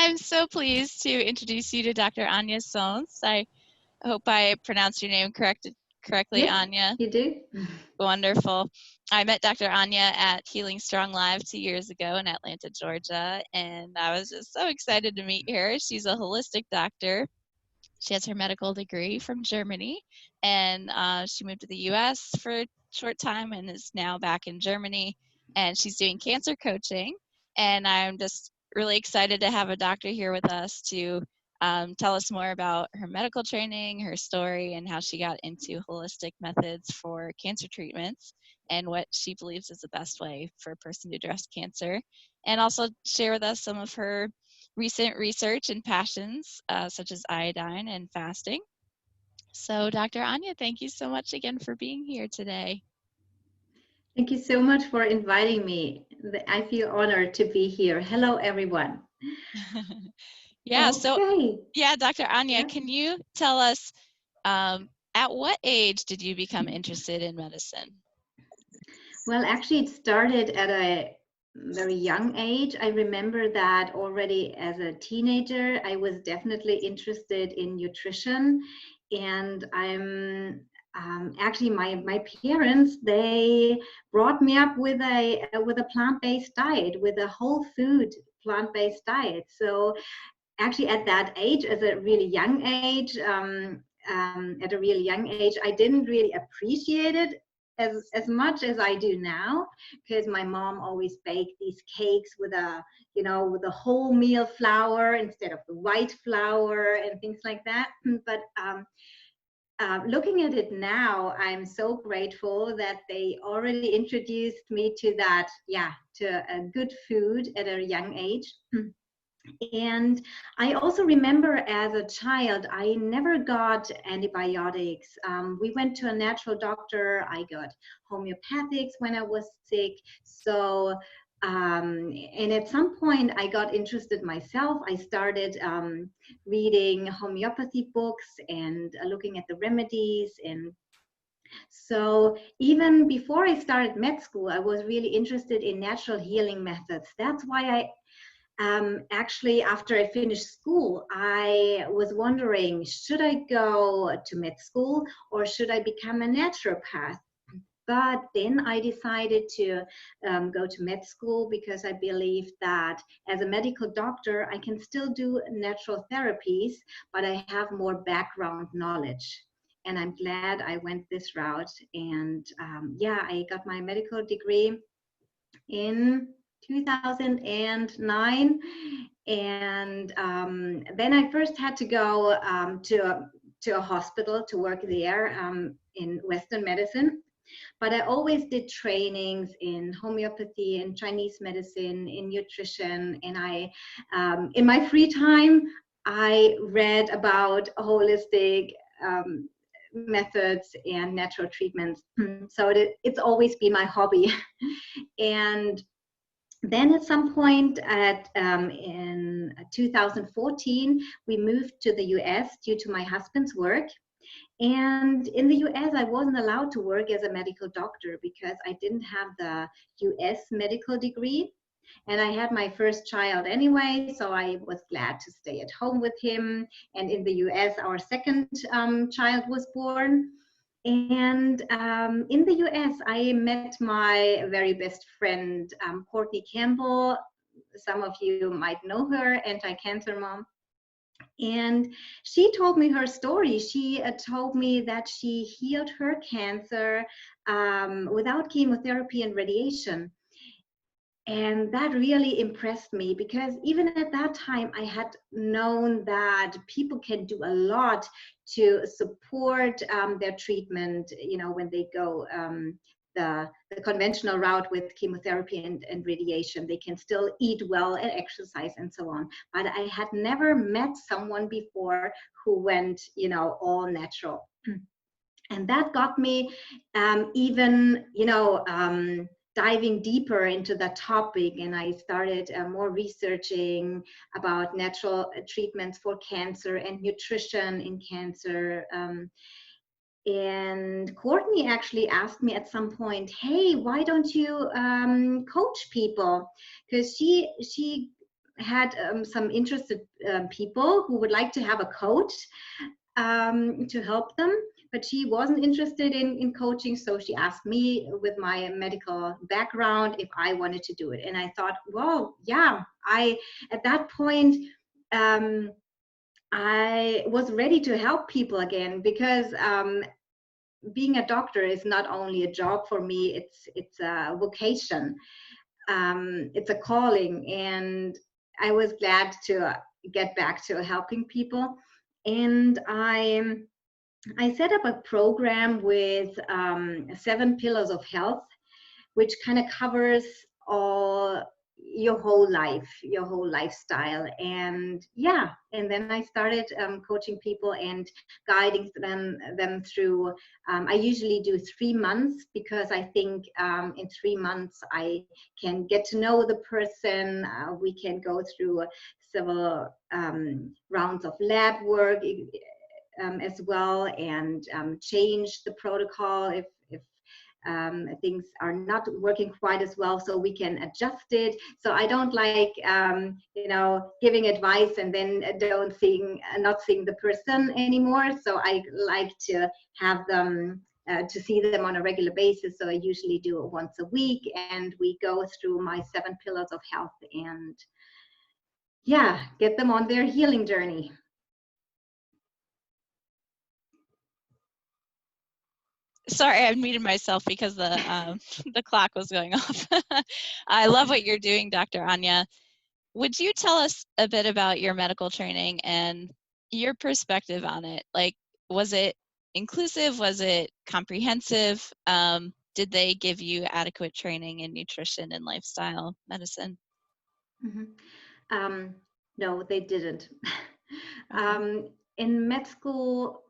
I'm so pleased to introduce you to Dr. Anja Sonst. I hope I pronounced your name correctly, Yes, Anja. you do. Wonderful. I met Dr. Anja at Healing Strong Live 2 years ago in Atlanta, Georgia, and I was just so excited to meet her. She's a holistic doctor. She has her medical degree from Germany, and she moved to the U.S. for a short time and is now back in Germany, and she's doing cancer coaching. And I'm just really excited to have a doctor here with us to tell us more about her medical training, her story, and how she got into holistic methods for cancer treatments and what she believes is the best way for a person to address cancer, and also share with us some of her recent research and passions, such as iodine and fasting. So, Dr. Anja, thank you so much again for being here today. Thank you so much for inviting me. I feel honored to be here. Hello, everyone. Yeah, Okay. Dr. Anja, Yeah. can you tell us at what age did you become interested in medicine? Well, actually, it started at a very young age. I remember that already as a teenager, I was definitely interested in nutrition. And I'm actually my parents, they brought me up with a plant-based diet, with a whole food plant-based diet. So actually at that age, as a really young age, at a really young age, I didn't really appreciate it as much as I do now, because my mom always baked these cakes with with a wholemeal flour instead of the white flour and things like that. But looking at it now, I'm so grateful that they already introduced me to that, to a good food at a young age. And I also remember as a child, I never got antibiotics. We went to a natural doctor. I got homeopathics when I was sick. So, and at some point, I got interested myself. I started reading homeopathy books and looking at the remedies. And so even before I started med school, I was really interested in natural healing methods. That's why actually, after I finished school, I was wondering, should I go to med school or should I become a naturopath? But then I decided to go to med school because I believed that as a medical doctor, I can still do natural therapies, but I have more background knowledge. And I'm glad I went this route. And I got my medical degree in 2009, and then I first had to go to a hospital to work there in Western medicine. But I always did trainings in homeopathy, in Chinese medicine, in nutrition, and I in my free time I read about holistic methods and natural treatments. So it's always been my hobby. And then at some point in 2014, we moved to the US due to my husband's work. And in the US, I wasn't allowed to work as a medical doctor because I didn't have the US medical degree. And I had my first child anyway, so I was glad to stay at home with him. And in the US, our second child was born. And in the US, I met my very best friend, Courtney Campbell. Some of you might know her, anti-cancer mom. And she told me her story. She told me that she healed her cancer without chemotherapy and radiation. And that really impressed me because even at that time, I had known that people can do a lot to support their treatment, when they go the conventional route with chemotherapy and radiation. They can still eat well and exercise and so on. But I had never met someone before who went, all natural. And that got me even, diving deeper into that topic, and I started more researching about natural treatments for cancer and nutrition in cancer. And Courtney actually asked me at some point, "Hey, why don't you coach people?" Because she had some interested people who would like to have a coach to help them, but she wasn't interested in coaching. So she asked me, with my medical background, if I wanted to do it. And I thought, well, yeah, at that point, I was ready to help people again, because being a doctor is not only a job for me, it's a vocation. It's a calling, and I was glad to get back to helping people. And I set up a program with 7 pillars of health, which kind of covers all your whole life, your whole lifestyle. And yeah, and then I started coaching people and guiding them through. I usually do 3 months, because I think in 3 months I can get to know the person. We can go through several rounds of lab work as well, and change the protocol if things are not working quite as well, so we can adjust it. So I don't like giving advice and then not seeing the person anymore. So I like to have them to see them on a regular basis. So I usually do it once a week, and we go through my 7 pillars of health, and yeah, get them on their healing journey. Sorry, I muted myself because the the clock was going off. I love what you're doing, Dr. Anja. Would you tell us a bit about your medical training and your perspective on it? Like, was it inclusive? Was it comprehensive? Did they give you adequate training in nutrition and lifestyle medicine? Mm-hmm. No, they didn't. Okay. In med school,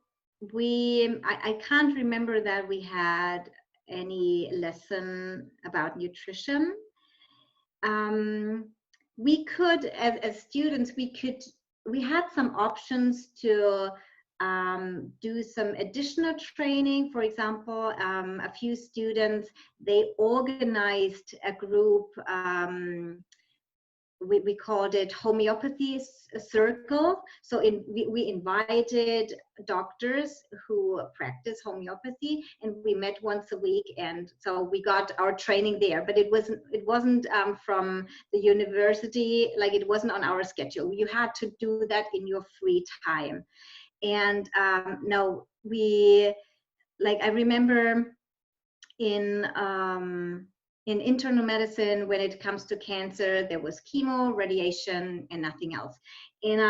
I can't remember that we had any lesson about nutrition. We could, as students, we had some options to do some additional training. For example, a few students, they organized a group. We called it homeopathy circle. So we invited doctors who practice homeopathy, and we met once a week, and so we got our training there. But it wasn't from the university, like it wasn't on our schedule. You had to do that in your free time. And no, I remember in internal medicine, when it comes to cancer, there was chemo, radiation, and nothing else. And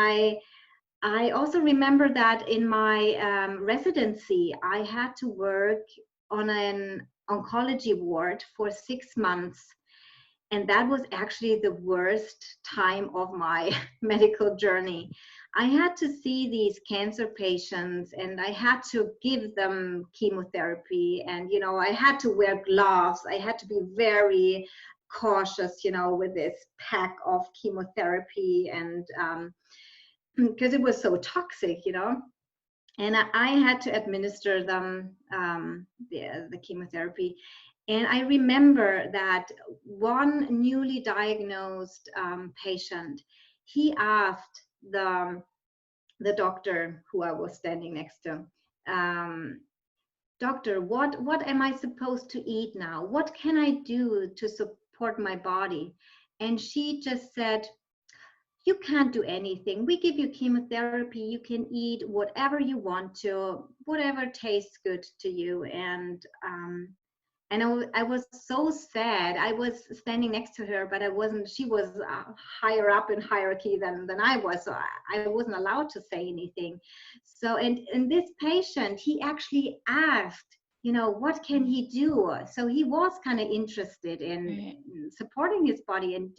I also remember that in my residency, I had to work on an oncology ward for 6 months. And that was actually the worst time of my medical journey. I had to see these cancer patients, and I had to give them chemotherapy, and I had to wear gloves. I had to be very cautious, with this pack of chemotherapy, and because it was so toxic, and I had to administer them the chemotherapy. And I remember that one newly diagnosed patient, he asked the doctor who I was standing next to, doctor, what am I supposed to eat now? What can I do to support my body? And she just said, you can't do anything. We give you chemotherapy. You can eat whatever you want to, whatever tastes good to you. And I was so sad. I was standing next to her, but I wasn't. She was higher up in hierarchy than I was, so I wasn't allowed to say anything. So, and this patient, he actually asked, what can he do? So he was kind of interested in supporting his body and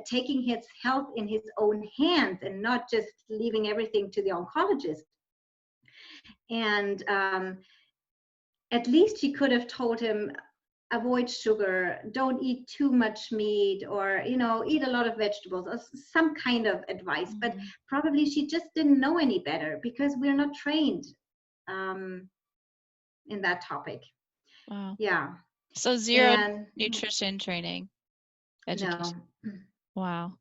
taking his health in his own hands, and not just leaving everything to the oncologist. And at least she could have told him, avoid sugar, don't eat too much meat, or eat a lot of vegetables, or some kind of advice. But probably she just didn't know any better, because we're not trained in that topic. Wow. Yeah. So zero nutrition training education. No. Wow.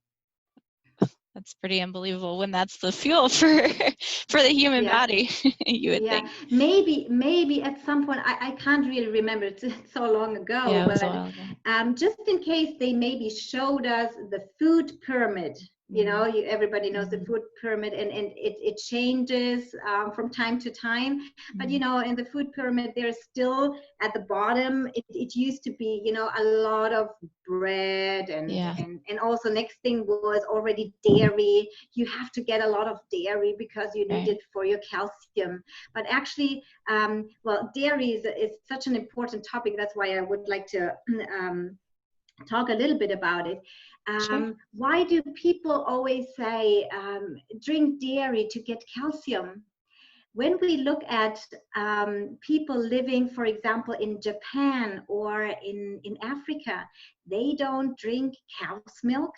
That's pretty unbelievable when that's the fuel for the human Yeah. body, you would Yeah, think. maybe at some point, I can't really remember, it's so long ago, Yeah, it was a but while ago. just in case they maybe showed us the food pyramid. Everybody knows the Mm-hmm. food pyramid, and it changes from time to time. But in the food pyramid, there's still at the bottom, it used to be, a lot of bread, Yeah. and also next thing was already dairy. You have to get a lot of dairy because you need Right. it for your calcium. But actually, well, dairy is such an important topic. That's why I would like to talk a little bit about it. Sure. Why do people always say drink dairy to get calcium? When we look at people living, for example, in Japan or in Africa, they don't drink cow's milk,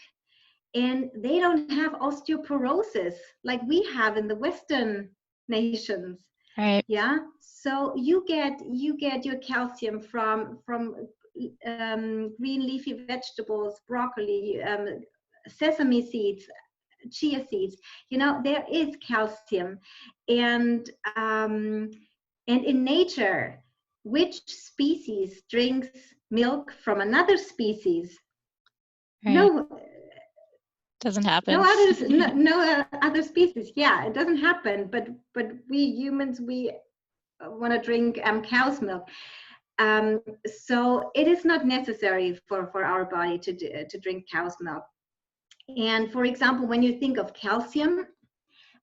and they don't have osteoporosis like we have in the Western nations. Right. Yeah, so you get your calcium from green leafy vegetables, broccoli, sesame seeds, chia seeds. There is calcium. And and in nature, which species drinks milk from another species? Right. No, Doesn't no happen. others, no other species. Yeah, it doesn't happen. But we humans, we want to drink cow's milk. So it is not necessary for our body to drink cow's milk. And for example, when you think of calcium,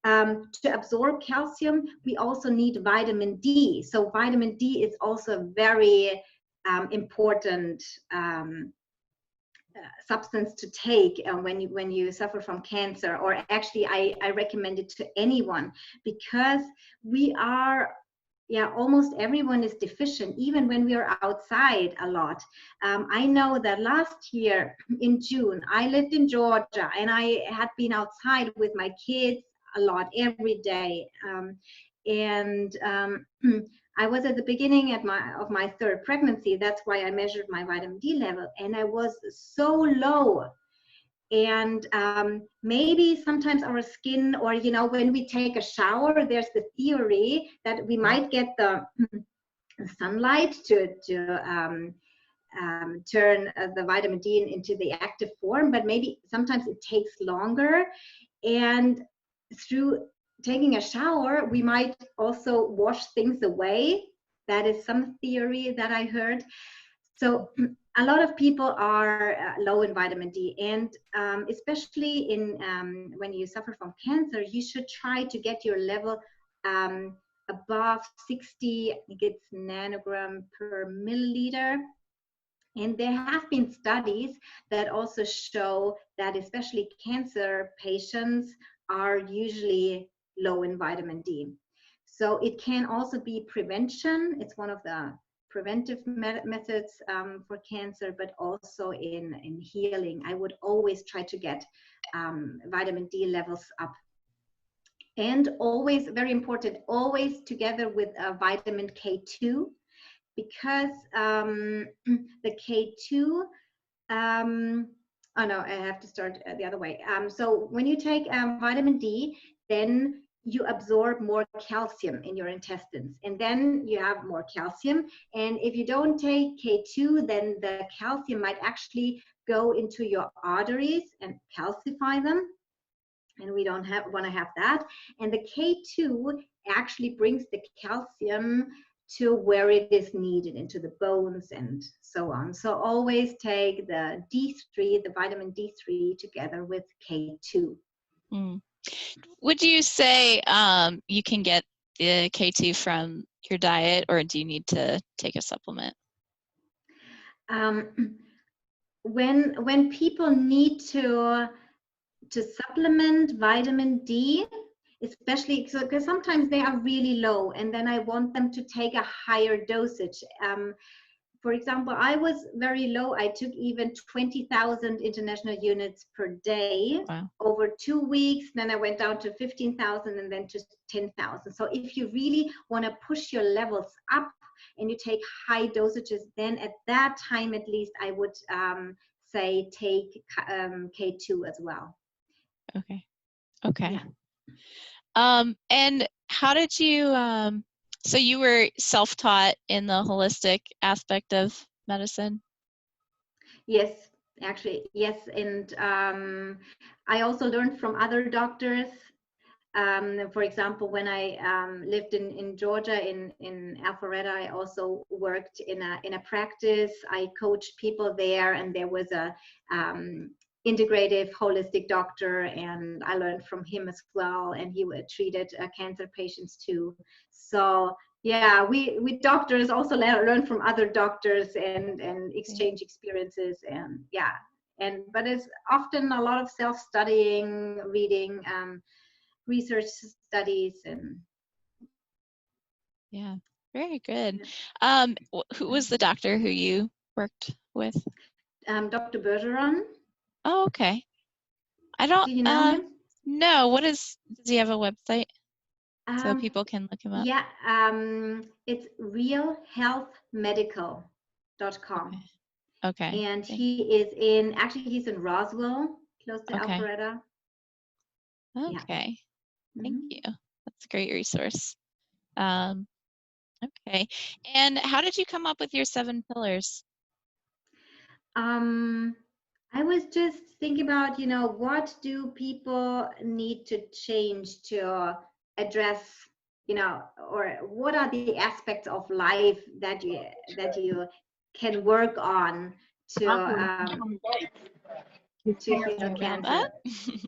to absorb calcium, we also need vitamin D. So vitamin D is also very important substance to take when you suffer from cancer, or actually I recommend it to anyone, because we are, yeah, almost everyone is deficient, even when we are outside a lot. I know that last year in June, I lived in Georgia, and I had been outside with my kids a lot every day. And I was at the beginning of my third pregnancy. That's why I measured my vitamin D level, and I was so low. And maybe sometimes our skin, or when we take a shower, there's the theory that we might get the sunlight to turn the vitamin D into the active form, but maybe sometimes it takes longer. And through taking a shower, we might also wash things away. That is some theory that I heard. So a lot of people are low in vitamin D, and especially when you suffer from cancer, you should try to get your level above 60, I think it's nanogram per milliliter. And there have been studies that also show that especially cancer patients are usually low in vitamin D. So it can also be prevention. It's one of the preventive methods for cancer, but also in healing. I would always try to get vitamin D levels up. And always, very important, always together with vitamin K2, because the K2, oh no, I have to start the other way. So when you take vitamin D, then you absorb more calcium in your intestines, and then you have more calcium. And if you don't take K2, then the calcium might actually go into your arteries and calcify them. And we don't want to have that. And the K2 actually brings the calcium to where it is needed, into the bones and so on. So always take the D3, the vitamin D3, together with K2. Mm. Would you say you can get the K2 from your diet, or do you need to take a supplement? When people need to supplement vitamin D, especially because sometimes they are really low, and then I want them to take a higher dosage. For example, I was very low. I took even 20,000 international units per day. Wow. Over 2 weeks. Then I went down to 15,000 and then to 10,000. So if you really want to push your levels up and you take high dosages, then at that time, at least, I would say take K2 as well. Okay. Yeah. And how did you, so you were self-taught in the holistic aspect of medicine? Yes, actually, yes. And I also learned from other doctors. For example, when I lived in Georgia, in Alpharetta, I also worked in a practice. I coached people there, and there was a integrative holistic doctor, and I learned from him as well. And he treated cancer patients too. So yeah, we doctors also learn from other doctors and exchange experiences, and yeah. But it's often a lot of self-studying, reading. Research studies, and Yeah, very good. yeah. Who was the doctor who you worked with? Dr. Bergeron. Oh, okay. I don't, Do you know him? no, does he have a website so Um, people can look him up? yeah, it's realhealthmedical.com. Okay. And Thank, he's in Roswell, close to okay. Alpharetta. Yeah. Okay. Thank Mm-hmm. you. That's a great resource. Um, okay. And how did you come up with your 7 pillars? I was just thinking about, what do people need to change to address, or what are the aspects of life that you can work on to Sorry heal about that. cancer.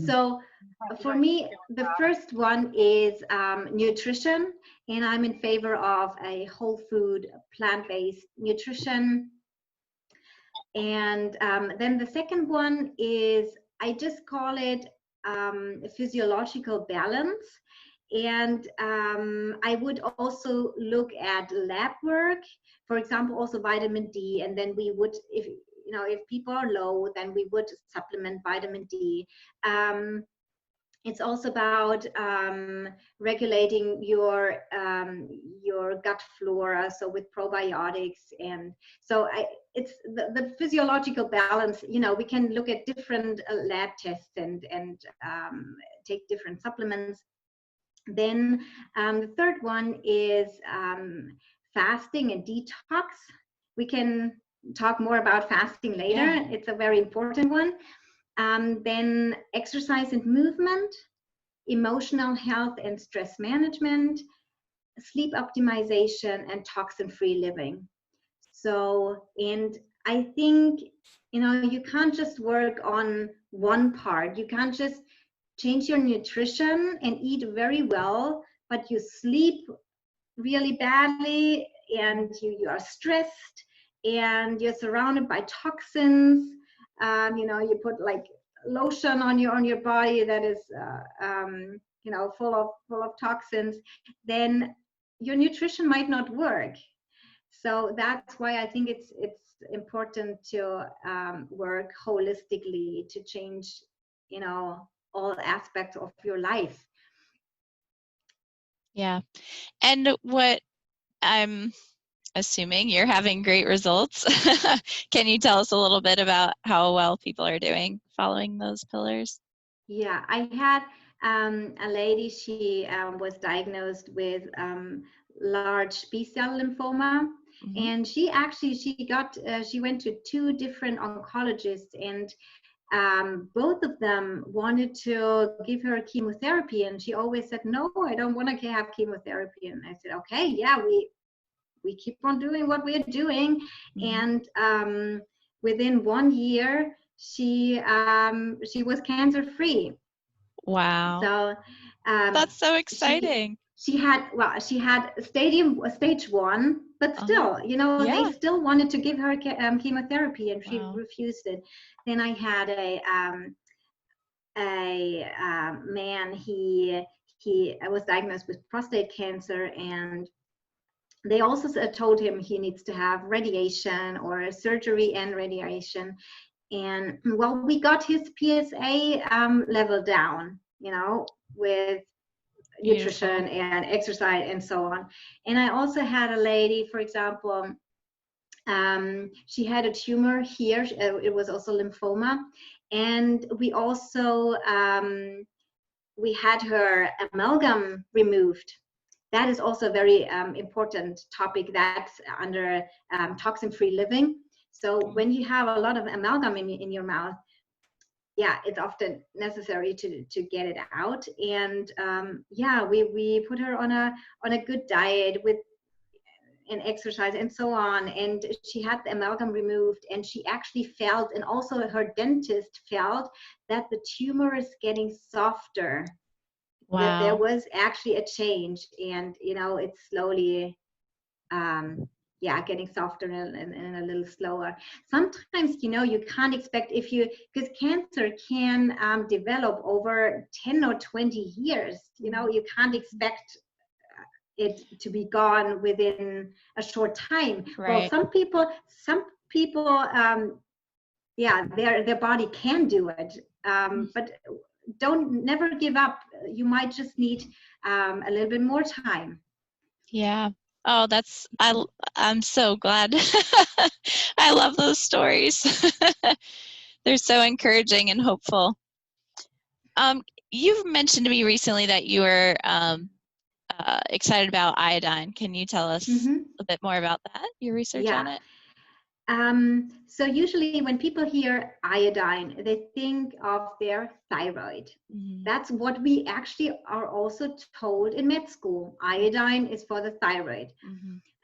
So for me, the first one is nutrition, and I'm in favor of a whole food, plant-based nutrition. And then the second one is, I just call it physiological balance. And I would also look at lab work, for example, also vitamin D. And then we would, if people are low, then we would supplement vitamin D. It's also about regulating your gut flora, so with probiotics. And so it's the physiological balance. We can look at different lab tests and take different supplements. Then the third one is fasting and detox. We can talk more about fasting later. Yeah. It's a very important one. Then exercise and movement, emotional health and stress management, sleep optimization, and toxin-free living. So, and I think, you can't just work on one part. You can't just change your nutrition and eat very well, but you sleep really badly, and you are stressed, and you're surrounded by toxins. You put like lotion on your body that is full of toxins, then your nutrition might not work. So that's why I think it's important to work holistically to change all aspects of your life. Yeah. And what I'm assuming you're having great results. Can you tell us a little bit about how well people are doing following those pillars? Yeah, I had a lady, she was diagnosed with large B-cell lymphoma. Mm-hmm. And she went to 2 different oncologists, and both of them wanted to give her chemotherapy. And she always said, no, I don't want to have chemotherapy. And I said, okay, yeah, we keep on doing what we're doing. Mm-hmm. And within 1 year, she was cancer free. Wow. So That's so she exciting. she had stage 1, but Uh-huh. still, they Yeah. still wanted to give her chemotherapy, and she Wow. refused it. Then I had a man. He was diagnosed with prostate cancer, and they also told him he needs to have radiation, or surgery and radiation. And well, we got his PSA level down, with Beautiful. nutrition and exercise and so on. And I also had a lady, for example, she had a tumor here. It was also lymphoma, And we also, we had her amalgam removed. That is also a very important topic that's under toxin-free living. So when you have a lot of amalgam in your mouth, yeah, it's often necessary to get it out. And yeah, we put her on a good diet with and exercise and so on, and she had the amalgam removed, and she actually felt, and also her dentist felt, that the tumor is getting softer. Wow. That there was actually a change, and it's slowly yeah, getting softer and a little slower. Sometimes you can't expect, because cancer can develop over 10 or 20 years. You can't expect it to be gone within a short time. Right. Well, some people yeah, their body can do it, but never give up. You might just need a little bit more time. Yeah. Oh, I'm so glad. I love those stories. They're so encouraging and hopeful. You've mentioned to me recently that you were excited about iodine. Can you tell us a bit more about that, your research on it? So usually when people hear iodine, they think of their thyroid. That's what we actually are also told in med school. Iodine is for the thyroid.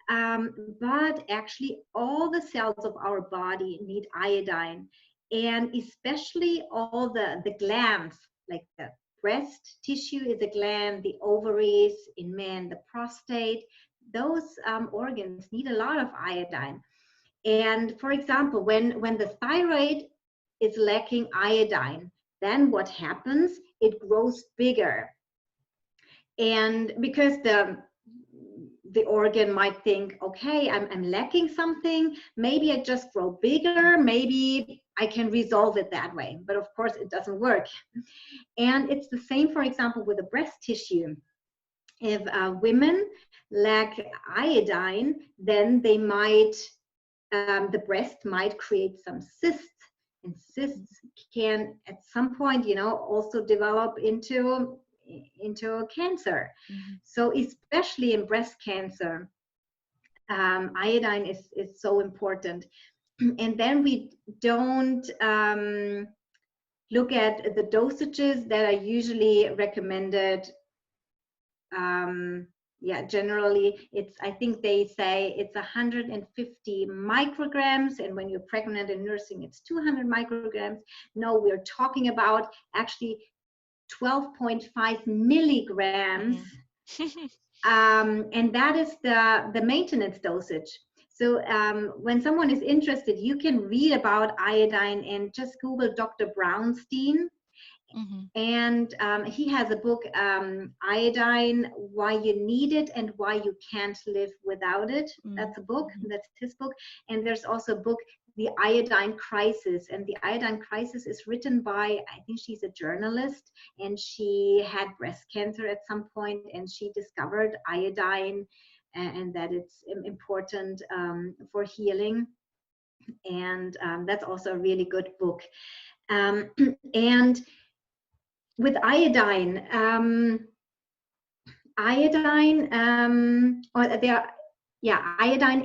But actually all the cells of our body need iodine, and especially all the glands, like the breast tissue is a gland, the ovaries in men, the prostate, those organs need a lot of iodine. And for example, when the thyroid is lacking iodine, then what happens? It grows bigger. And because the organ might think, okay, I'm lacking something, maybe I just grow bigger, maybe I can resolve it that way. But of course, it doesn't work. And it's the same, for example, with the breast tissue. If women lack iodine, then they might the breast might create some cysts, and cysts can at some point also develop into cancer. So especially in breast cancer, iodine is so important. And then we don't look at the dosages that are usually recommended. Yeah, generally I think they say it's 150 micrograms, and when you're pregnant and nursing, it's 200 micrograms. No, we're talking about actually 12.5 milligrams. And that is the maintenance dosage. So when someone is interested, you can read about iodine and just Google Dr. Brownstein. And he has a book, Iodine, Why You Need It and Why You Can't Live Without It. That's a book, that's his book. And there's also a book, The Iodine Crisis. And The Iodine Crisis is written by, I think she's a journalist, and she had breast cancer at some point, and she discovered iodine and that it's important for healing. And that's also a really good book. And with iodine, iodine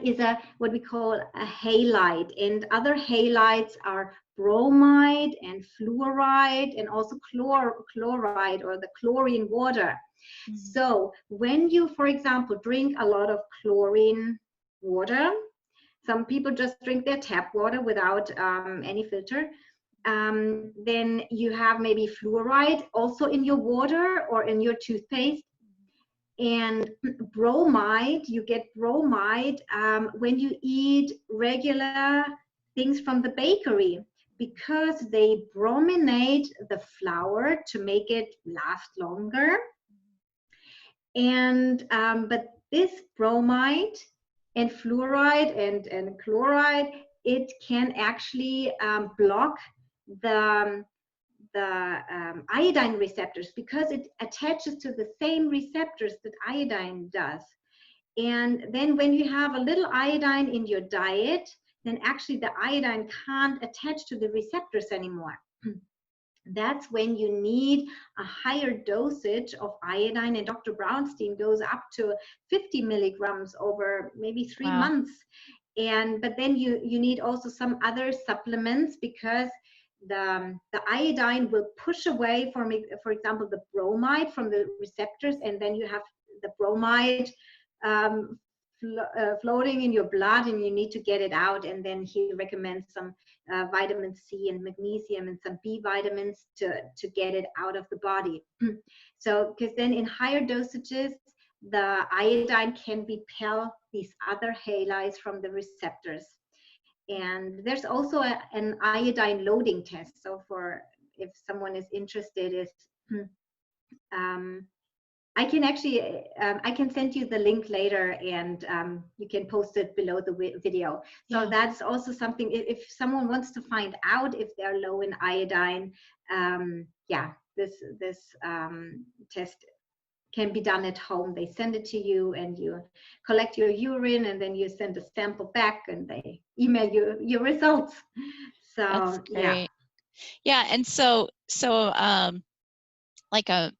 is what we call a halide, and other halides are bromide and fluoride, and also chloride or the chlorine water. So when you, for example, drink a lot of chlorine water, some people just drink their tap water without any filter. Then you have maybe fluoride also in your water or in your toothpaste. And bromide, you get bromide when you eat regular things from the bakery, because they brominate the flour to make it last longer. And but this bromide and fluoride and chloride, it can actually block the iodine receptors, because it attaches to the same receptors that iodine does. And then when you have a little iodine in your diet, then actually the iodine can't attach to the receptors anymore. that's when you need a higher dosage of iodine. And Dr. Brownstein goes up to 50 milligrams over maybe 3 months. But then you need also some other supplements, because the iodine will push away, for example, the bromide from the receptors, and then you have the bromide floating in your blood, and you need to get it out. And then he recommends some vitamin C and magnesium and some B vitamins to get it out of the body. So, because then in higher dosages, the iodine can repel these other halides from the receptors. And there's also an iodine loading test. So if someone is interested, I can actually, I can send you the link later, and you can post it below the video. So that's also something, if someone wants to find out if they're low in iodine, this test can be done at home. They send it to you, and you collect your urine, and then you send a sample back, and they email you your results. So that's great. Yeah, and so like a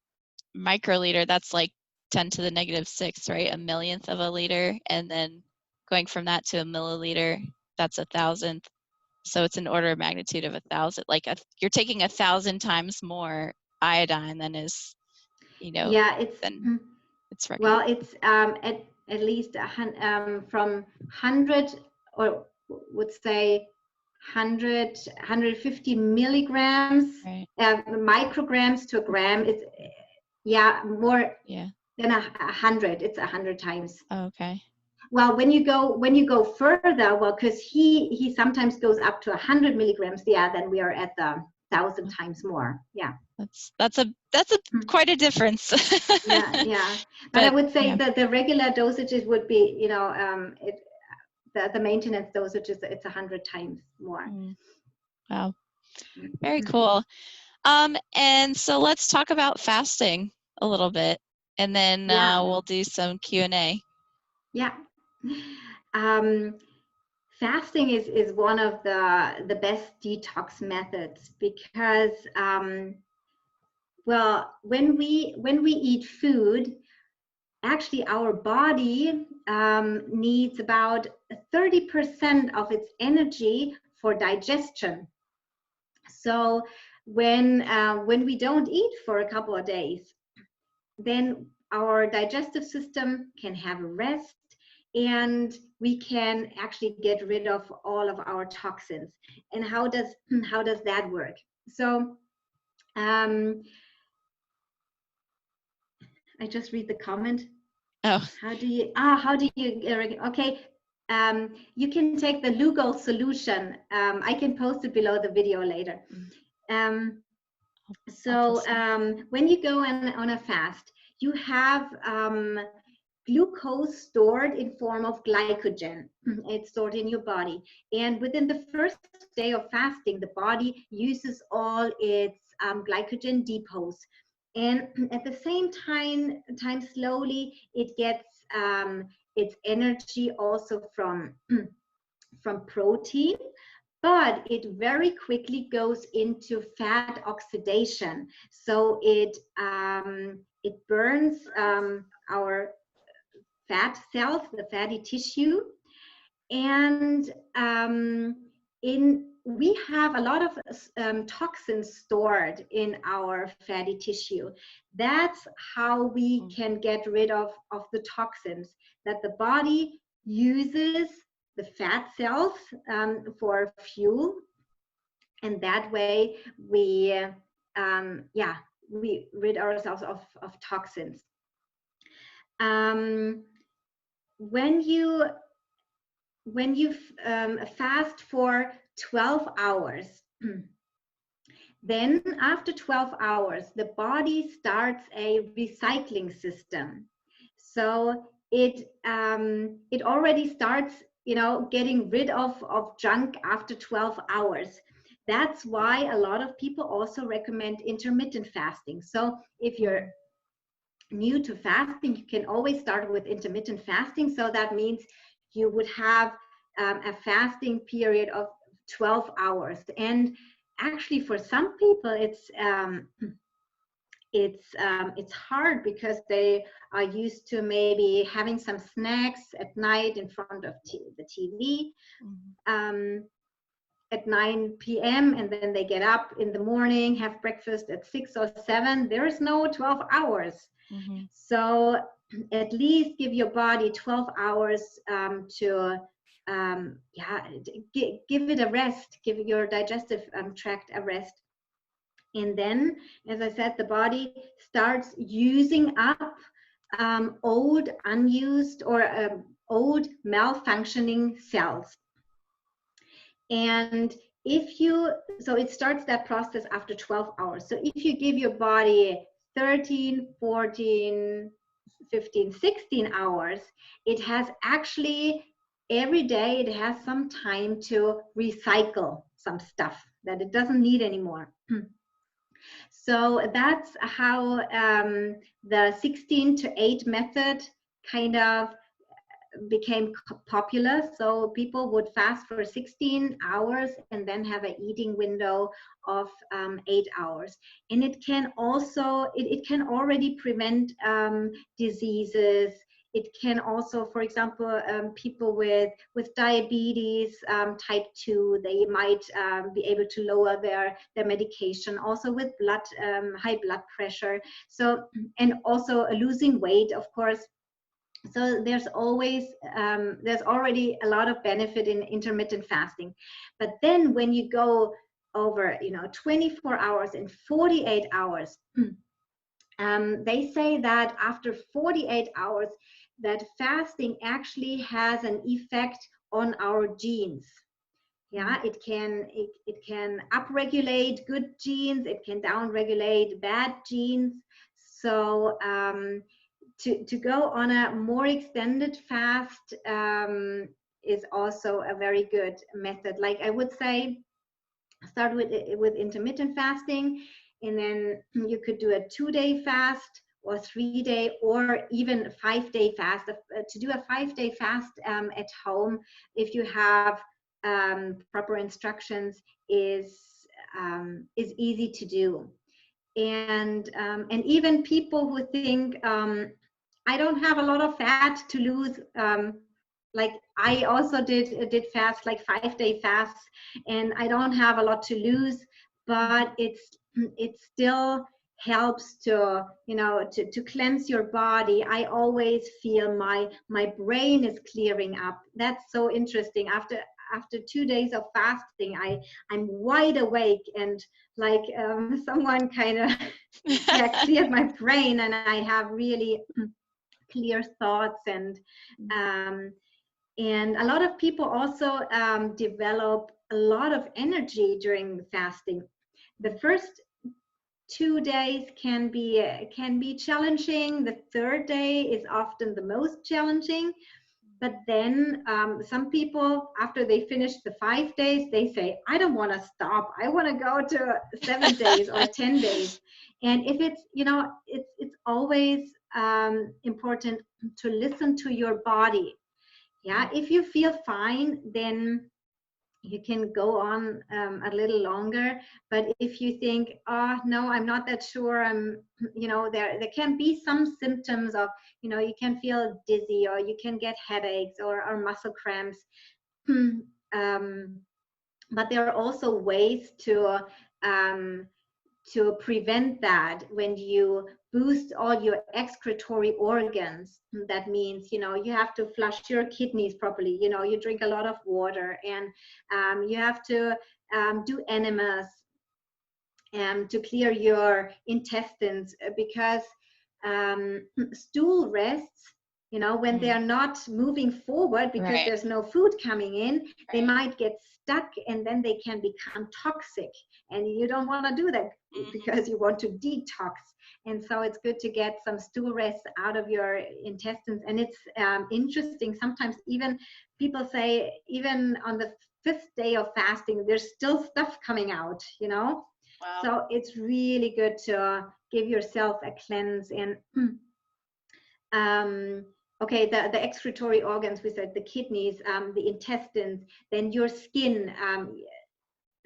microliter, that's like 10 to the -6, right? A millionth of a liter, and then going from that to a milliliter, that's 1,000th. So it's an order of magnitude of 1,000. Like you're taking 1,000 times more iodine than is, it's recommended. Well, it's at least from 100, or would say 150 milligrams, micrograms to a gram. It's more than 100. It's 100 times. Okay. Well, when you go further, well, because he sometimes goes up to 100 milligrams. Then we are at the 1,000 times more. Yeah. That's quite a difference. But I would say that the regular dosages would be, the maintenance dosage is, it's 100 times more. Wow. Very cool. And so let's talk about fasting a little bit, and then we'll do some Q&A. Yeah. Fasting is one of the best detox methods, because well, when we eat food, actually our body needs about 30% of its energy for digestion. So when we don't eat for a couple of days, then our digestive system can have a rest, and we can actually get rid of all of our toxins. And how does that work? So I just read the comment. Oh. How do you okay. You can take the Lugo solution. I can post it below the video later. When you go on a fast, you have glucose stored in form of glycogen. It's stored in your body. And within the first day of fasting, the body uses all its glycogen depots. And at the same time slowly, it gets its energy also from protein, but it very quickly goes into fat oxidation. So it burns our fat cells, the fatty tissue, and we have a lot of toxins stored in our fatty tissue. That's how we can get rid of the toxins, that the body uses the fat cells for fuel, and that way we rid ourselves of toxins. When you fast for 12 hours, then after 12 hours, the body starts a recycling system. So it already starts, getting rid of junk after 12 hours. That's why a lot of people also recommend intermittent fasting. So if you're new to fasting, you can always start with intermittent fasting. So that means you would have a fasting period of 12 hours. And actually for some people it's hard because they are used to maybe having some snacks at night in front of the TV at 9 p.m. and then they get up in the morning, have breakfast at 6 or 7. There is no 12 hours. So at least give your body 12 hours to give it a rest, give your digestive tract a rest. And then, as I said, the body starts using up old, unused, or old malfunctioning cells. And so it starts that process after 12 hours. So if you give your body 13, 14, 15, 16 hours, it has actually every day, it has some time to recycle some stuff that it doesn't need anymore. So that's how the 16 to 8 method kind of became popular. So people would fast for 16 hours and then have an eating window of 8 hours. And it can also, it can already prevent diseases. It can also, for example, people with diabetes type 2, they might be able to lower their medication. Also with high blood pressure. So, and also losing weight, of course. So there's already a lot of benefit in intermittent fasting. But then when you go over 24 hours and 48 hours, they say that after 48 hours that fasting actually has an effect on our genes. Yeah, it can upregulate good genes, it can downregulate bad genes. So to go on a more extended fast is also a very good method. Like I would say, start with intermittent fasting, and then you could do a 2-day fast or 3-day or even 5-day fast. To do a 5-day fast at home, if you have proper instructions, is easy to do. And even people who think I don't have a lot of fat to lose. Like I also did fast, like 5-day fasts, and I don't have a lot to lose, but it still helps to to cleanse your body. I always feel my brain is clearing up. That's so interesting. After 2 days of fasting, I'm wide awake and like someone kind of cleared my brain, and I have really clear thoughts. And a lot of people also develop a lot of energy during fasting. The first 2 days can be challenging. The 3rd day is often the most challenging. But then some people, after they finish the 5 days, they say, I don't want to stop. I want to go to 7 days or 10 days. And if it's, it's always important to listen to your body. Yeah, if you feel fine, then you can go on a little longer. But if you think, oh no, I'm not that sure, there can be some symptoms of, you can feel dizzy, or you can get headaches or muscle cramps. But there are also ways to prevent that. When you boost all your excretory organs, that means you have to flush your kidneys properly, you drink a lot of water, and you have to do enemas to clear your intestines, because stool rests, when they're not moving forward because there's no food coming in, they might get stuck, and then they can become toxic, and you don't want to do that because you want to detox. And so it's good to get some stool rests out of your intestines. And it's interesting, sometimes even people say, even on the 5th day of fasting, there's still stuff coming out. Wow. So it's really good to give yourself a cleanse. And okay, the excretory organs, we said the kidneys, the intestines, then your skin.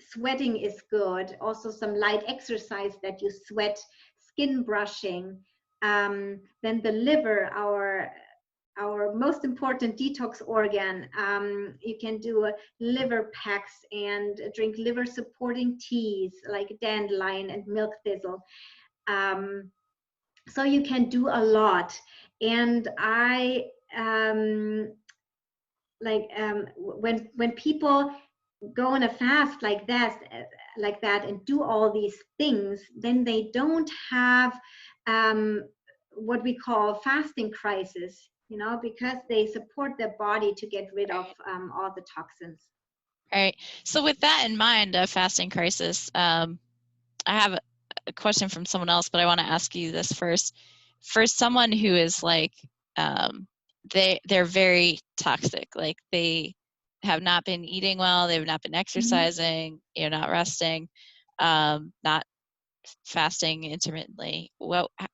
sweating is good. Also some light exercise that you sweat, skin brushing. Then the liver, our most important detox organ. You can do liver packs and drink liver supporting teas like dandelion and milk thistle. So you can do a lot. And I when people go on a fast like that and do all these things, then they don't have what we call fasting crisis, because they support their body to get rid of all the toxins. Right. So with that in mind, a fasting crisis, I have a question from someone else, but I want to ask you this first. For someone who is like, they're very toxic, like they have not been eating well, they've not been exercising, not resting, not fasting intermittently.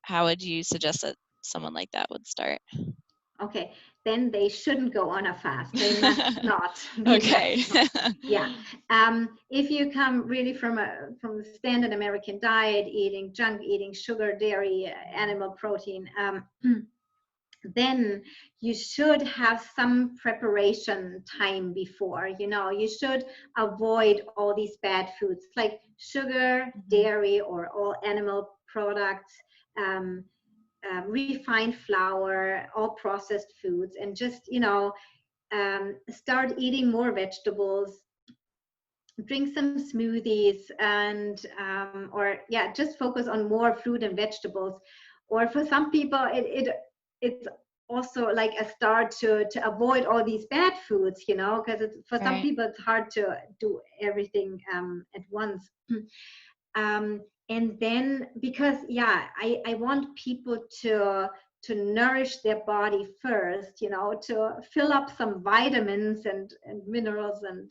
How would you suggest that someone like that would start? Okay, then they shouldn't go on a fast. They must not. Okay. Yeah. If you come really from the standard American diet, eating junk, eating sugar, dairy, animal protein, then you should have some preparation time before. You should avoid all these bad foods like sugar, dairy, or all animal products. Refined flour, all processed foods, and just start eating more vegetables, drink some smoothies, and just focus on more fruit and vegetables. Or for some people, it's also like a start to avoid all these bad foods, because for some people it's hard to do everything at once. And then, because I want people to nourish their body first, to fill up some vitamins and minerals and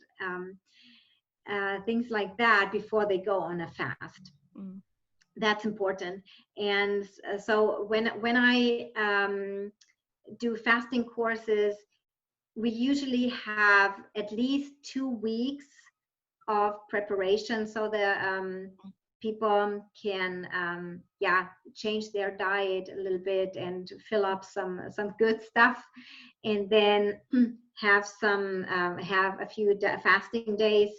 things like that before they go on a fast. That's important. And so when I do fasting courses, we usually have at least 2 weeks of preparation, so the people can change their diet a little bit and fill up some good stuff, and then have a few fasting days.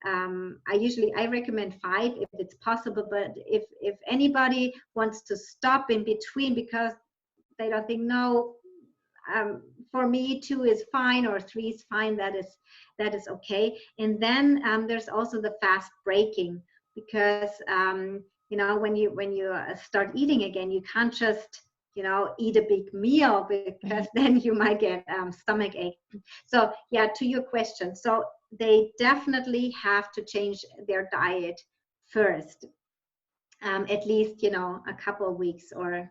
I recommend 5 if it's possible, but if anybody wants to stop in between because they don't think, no, for me 2 is fine or 3 is fine, that is okay. And then there's also the fast breaking, because when you start eating again, you can't just eat a big meal, because then you might get stomach ache. So to your question, so they definitely have to change their diet first, at least a couple of weeks, or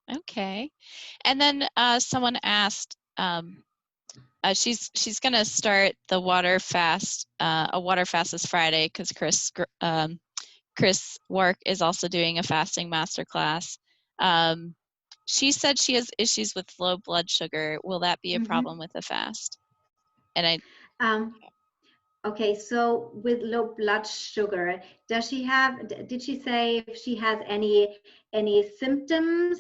Okay. And then someone asked, she's gonna start the water fast, a water fast this Friday, because Chris Work is also doing a fasting masterclass. She said she has issues with low blood sugar. Will that be a problem with the fast? And okay, so with low blood sugar, did she say if she has any symptoms?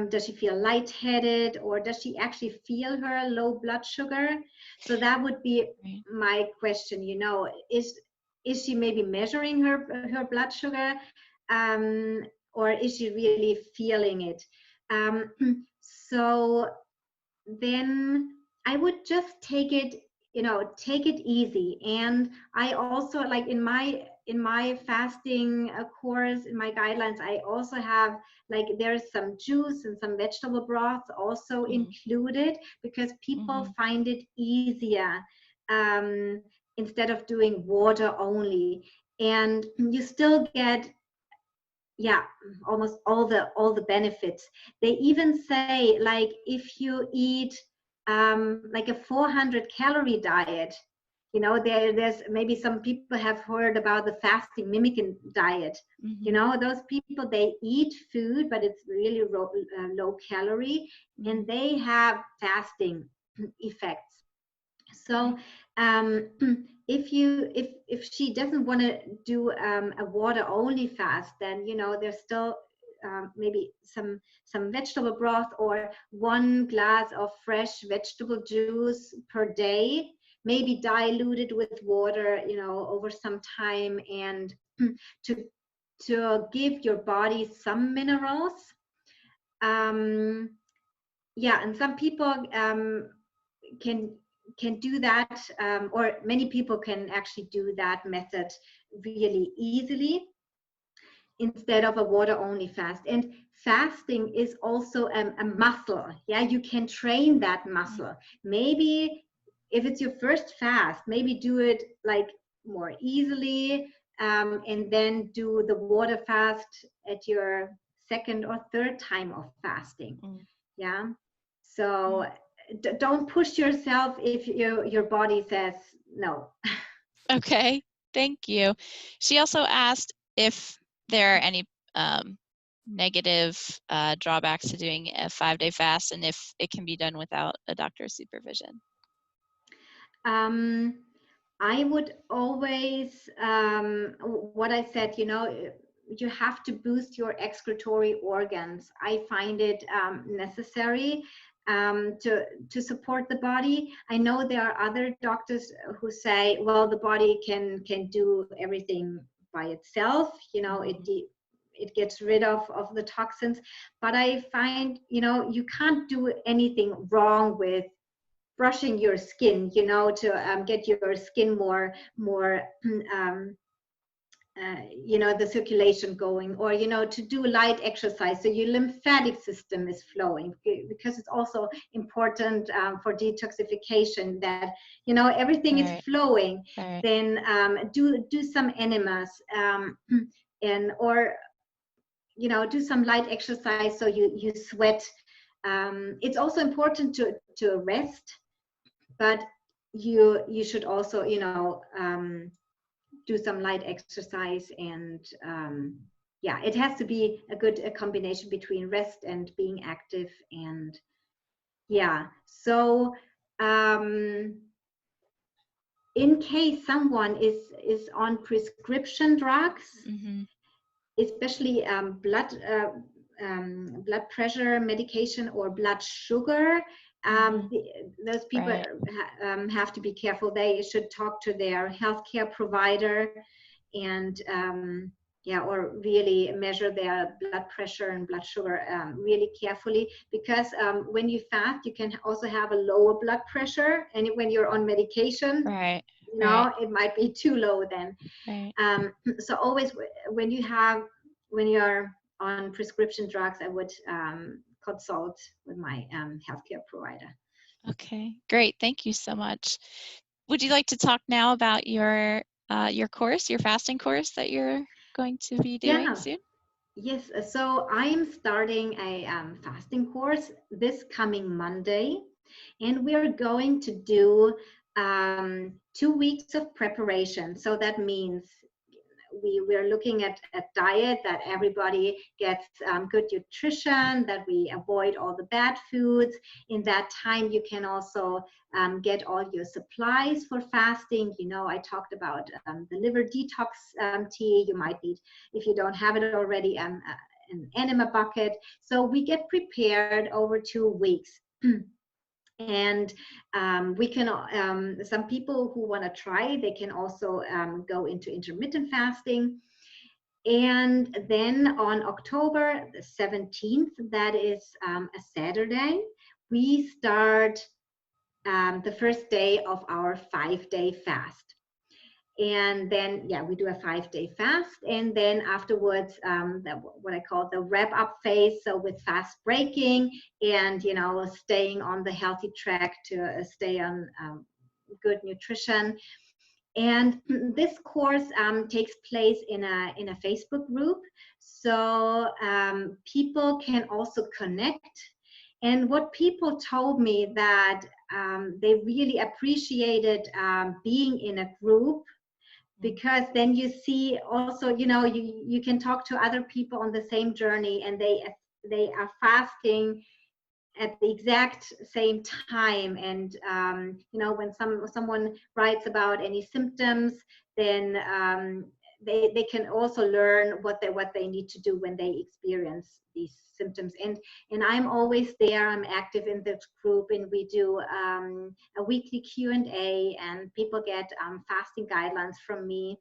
Does she feel lightheaded, or does she actually feel her low blood sugar? So that would be my question, is she maybe measuring her blood sugar, or is she really feeling it? So then I would just take it easy. And I also, like in my fasting course, in my guidelines, I also have, like, there's some juice and some vegetable broth also included, because people find it easier instead of doing water only. And you still get almost all the benefits. They even say, like, if you eat like a 400 calorie diet, there's maybe some people have heard about the fasting mimicking diet. Those people, they eat food, but it's really low calorie, and they have fasting effects. So Um, if she doesn't want to do a water only fast, then there's still maybe some vegetable broth or 1 glass of fresh vegetable juice per day, maybe diluted with water, over some time, and to give your body some minerals. Yeah, and some people can do that, or many people can actually do that method really easily instead of a water only fast. And fasting is also a muscle. Yeah, you can train that muscle. Maybe if it's your first fast, maybe do it like more easily, and then do the water fast at your second or third time of fasting. Yeah, so don't push yourself if your body says no. Okay, thank you. She also asked if there are any negative drawbacks to doing a 5-day fast, and if it can be done without a doctor's supervision. I would always, what I said, you have to boost your excretory organs. I find it necessary to support the body. I know there are other doctors who say, well, the body can do everything by itself. It gets rid of the toxins, but I find you can't do anything wrong with brushing your skin, to get your skin more the circulation going, or to do light exercise so your lymphatic system is flowing, because it's also important for detoxification that everything is flowing. Right. Then do some enemas, and or do some light exercise so you sweat. It's also important to rest, but you should also do some light exercise, and yeah, it has to be a combination between rest and being active. And yeah, so in case someone is on prescription drugs, especially blood pressure medication or blood sugar, those people have to be careful. They should talk to their healthcare provider, and or really measure their blood pressure and blood sugar really carefully, because when you fast, you can also have a lower blood pressure, and when you're on medication, it might be too low then. So always when you're on prescription drugs, I would consult with my healthcare provider. Okay, great. Thank you so much. Would you like to talk now about your course, your fasting course that you're going to be doing soon? Yes, so I'm starting a fasting course this coming Monday, and we're going to do 2 weeks of preparation. So that means we're looking at a diet that everybody gets good nutrition, that we avoid all the bad foods. In that time, you can also get all your supplies for fasting. I talked about the liver detox tea. You might need, if you don't have it already, an enema bucket. So we get prepared over 2 weeks. And we can, some people who want to try, they can also go into intermittent fasting. And then on October the 17th, that is a Saturday, we start the first day of our 5-day fast. And then, we do a 5-day fast. And then afterwards, what I call the wrap-up phase. So with fast breaking and, staying on the healthy track to stay on good nutrition. And this course takes place in a Facebook group. So people can also connect. And what people told me that they really appreciated being in a group, because then you see also, you can talk to other people on the same journey, and they are fasting at the exact same time. And when someone writes about any symptoms, then they can also learn what they need to do when they experience these symptoms. And I'm always there. I'm active in this group, and we do a weekly Q&A, and people get fasting guidelines from me.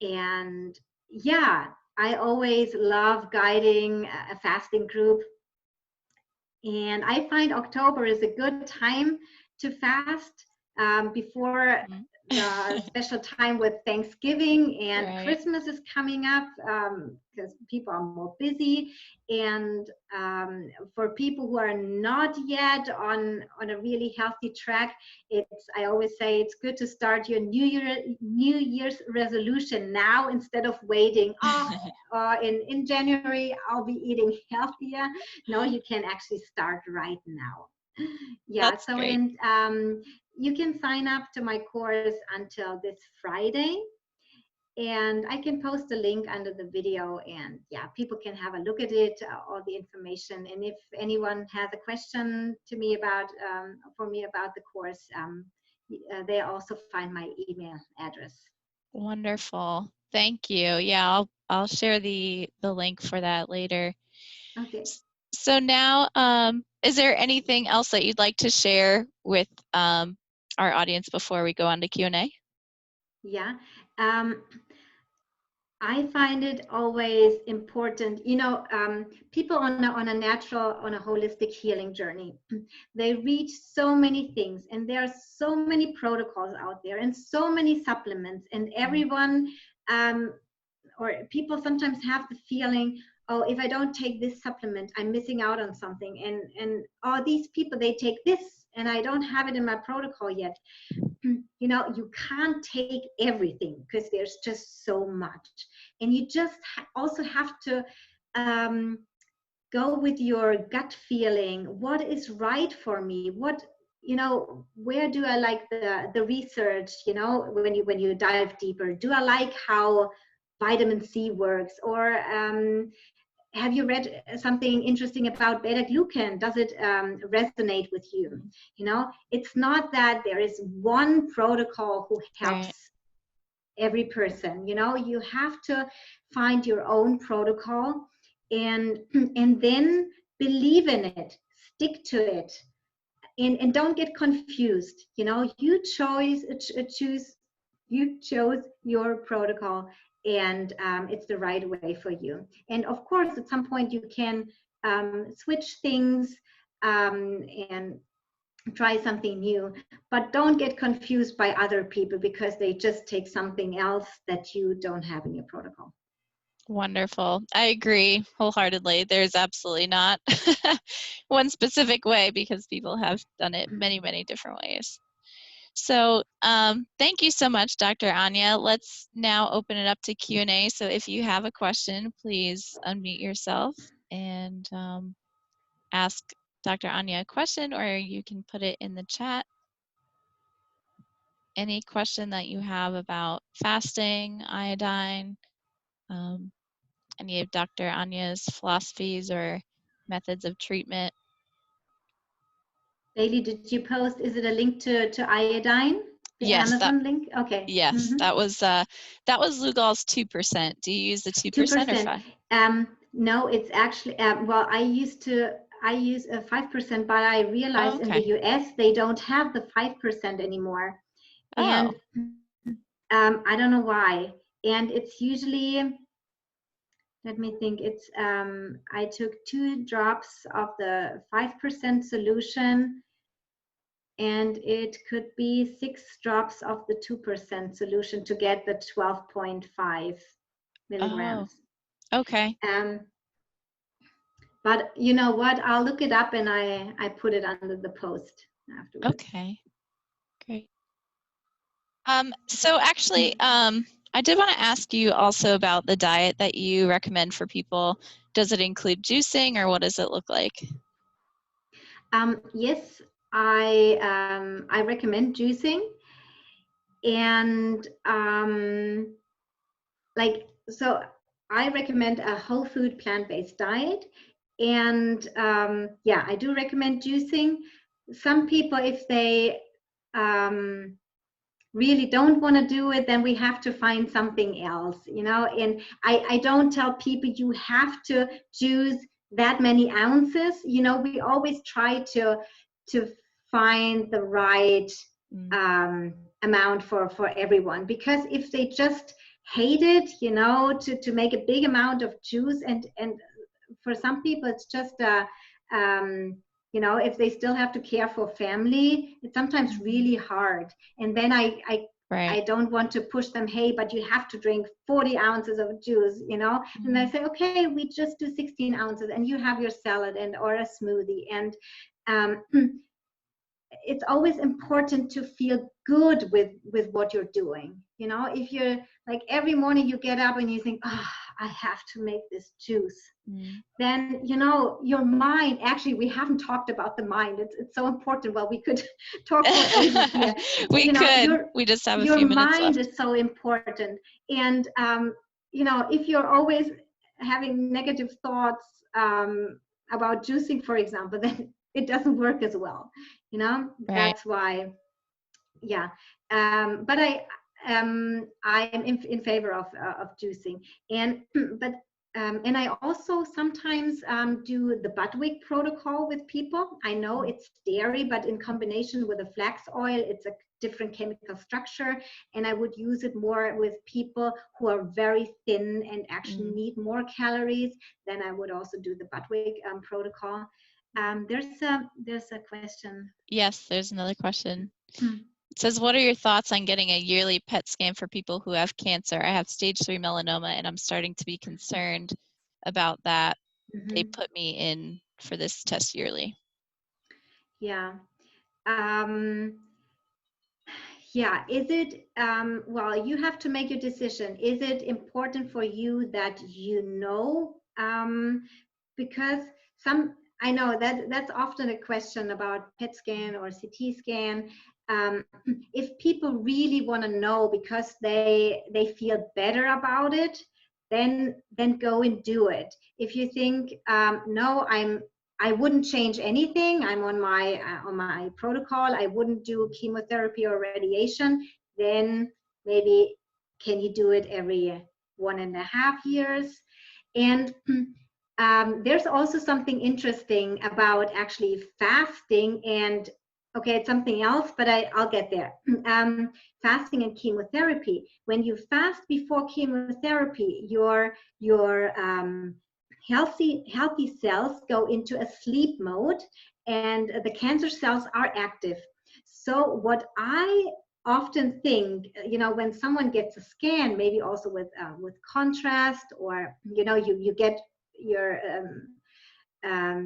And yeah, I always love guiding a fasting group. And I find October is a good time to fast before the special time with Thanksgiving and Right. Christmas is coming up, because people are more busy. And for people who are not yet on a really healthy track, I always say it's good to start your New Year's resolution now instead of waiting. In January I'll be eating healthier. No, you can actually start right now. Yeah. That's So, great. and you can sign up to my course until this Friday, and I can post a link under the video, and yeah, people can have a look at it, all the information. And if anyone has a question to me about for me about the course, they also find my email address. Wonderful. Thank you. Yeah, I'll share the link for that later. Okay. So now, is there anything else that you'd like to share with our audience before we go on to Q&A? Yeah. I find it always important, people on a natural, on a holistic healing journey, they read so many things, and there are so many protocols out there and so many supplements, and everyone, or people sometimes have the feeling, oh, if I don't take this supplement, I'm missing out on something. And these people, they take this and I don't have it in my protocol yet. You can't take everything because there's just so much. And you just also have to go with your gut feeling. What is right for me? Where do I like the research, when you dive deeper? Do I like how vitamin C works? Or have you read something interesting about beta glucan? Does it resonate with you? It's not that there is one protocol who helps every person. You have to find your own protocol, and then believe in it, stick to it, and don't get confused. You chose your protocol, and it's the right way for you. And of course, at some point you can switch things and try something new, but don't get confused by other people because they just take something else that you don't have in your protocol. Wonderful. I agree wholeheartedly. There's absolutely not one specific way, because people have done it many, many different ways. So thank you so much, Dr. Anja. Let's now open it up to Q&A. So if you have a question, please unmute yourself and ask Dr. Anja a question, or you can put it in the chat. Any question that you have about fasting, iodine, any of Dr. Anja's philosophies or methods of treatment. Bailey, did you post, is it a link to iodine? The Yes, Amazon link? Okay. Yes, that was Lugol's 2%. Do you use the 2% or 5%? No, it's actually, well, I use a 5%, but I realized in the US they don't have the 5% anymore. And I don't know why. And it's usually, let me think, it's I took 2 drops of the 5% solution, and it could be 6 drops of the 2% solution to get the 12.5 milligrams. Oh, okay. But you know what? I'll look it up and I put it under the post afterwards. Okay, great. So actually, I did want to ask you also about the diet that you recommend for people. Does it include juicing, or what does it look like? Yes, I recommend juicing, and so I recommend a whole food plant-based diet, And yeah, I do recommend juicing. Some people, if they really don't want to do it, then we have to find something else, and I don't tell people you have to juice that many ounces. We always try to find the right amount for everyone, because if they just hate it, to make a big amount of juice, and for some people it's just if they still have to care for family, it's sometimes really hard. And then I don't want to push them, hey, but you have to drink 40 ounces of juice, and I say, okay, we just do 16 ounces and you have your salad or a smoothie. And it's always important to feel good with what you're doing. If you're like, every morning you get up and you think, I have to make this juice, then your mind, actually, we haven't talked about the mind. It's so important. Well, we could talk for ages here. We just have a your few minutes mind left. is so important. And if you're always having negative thoughts about juicing, for example, then it doesn't work as well. That's why, yeah. But I'm in favor of juicing, and and I also sometimes do the Budwig protocol with people. I know it's dairy, but in combination with the flax oil, it's a different chemical structure, and I would use it more with people who are very thin and actually need more calories. Then I would also do the Budwig protocol. There's a question. Yes, there's another question. It says, what are your thoughts on getting a yearly PET scan for people who have cancer? I have stage 3 melanoma, and I'm starting to be concerned about that. They put me in for this test yearly. Yeah. Yeah. Is it, well, you have to make your decision. Is it important for you that because I know that's often a question about PET scan or CT scan. If people really want to know because they feel better about it, then go and do it. If you think, no, I wouldn't change anything, I'm on my protocol, I wouldn't do chemotherapy or radiation, then maybe can you do it every 1.5 years? And there's also something interesting about actually fasting, and okay, it's something else, but I'll get there. Fasting and chemotherapy. When you fast before chemotherapy, your healthy cells go into a sleep mode, and the cancer cells are active. So what I often think, when someone gets a scan, maybe also with contrast, or you get your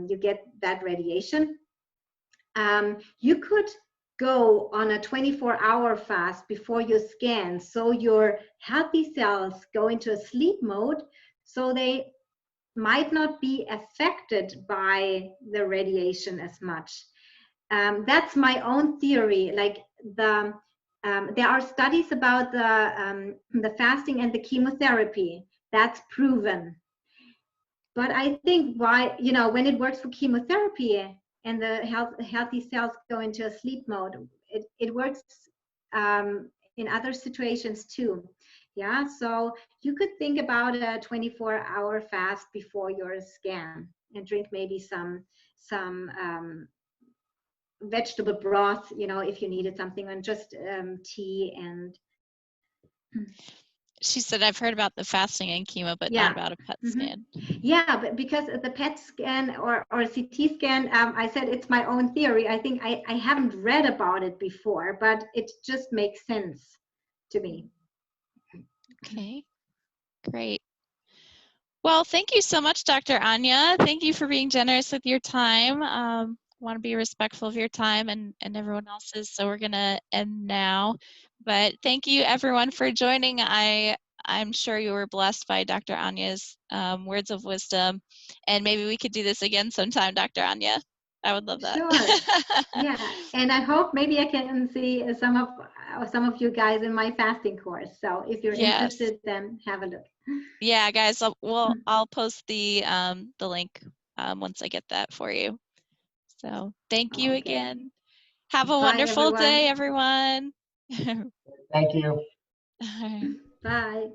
you get that radiation, you could go on a 24-hour fast before your scan, so your healthy cells go into a sleep mode, so they might not be affected by the radiation as much. That's my own theory. Like there are studies about the fasting and the chemotherapy. That's proven. But I think when it works for chemotherapy and the healthy cells go into a sleep mode, it works in other situations too. Yeah, so you could think about a 24-hour fast before your scan and drink maybe some vegetable broth, if you needed something, and just tea and. She said, I've heard about the fasting and chemo, but not about a PET scan. Yeah, but because the PET scan or CT scan, I said it's my own theory. I think I haven't read about it before, but it just makes sense to me. Okay, great. Well, thank you so much, Dr. Anja. Thank you for being generous with your time. Want to be respectful of your time and everyone else's, so we're going to end now. But thank you, everyone, for joining. I'm sure you were blessed by Dr. Anja's words of wisdom, and maybe we could do this again sometime, Dr. Anja. I would love that. Sure. Yeah, and I hope maybe I can see some of you guys in my fasting course. So if you're interested, then have a look. Yeah, guys, I'll post the link once I get that for you. So thank you Okay. again. Have a Bye, wonderful everyone. day, everyone. Thank you. All right. Bye.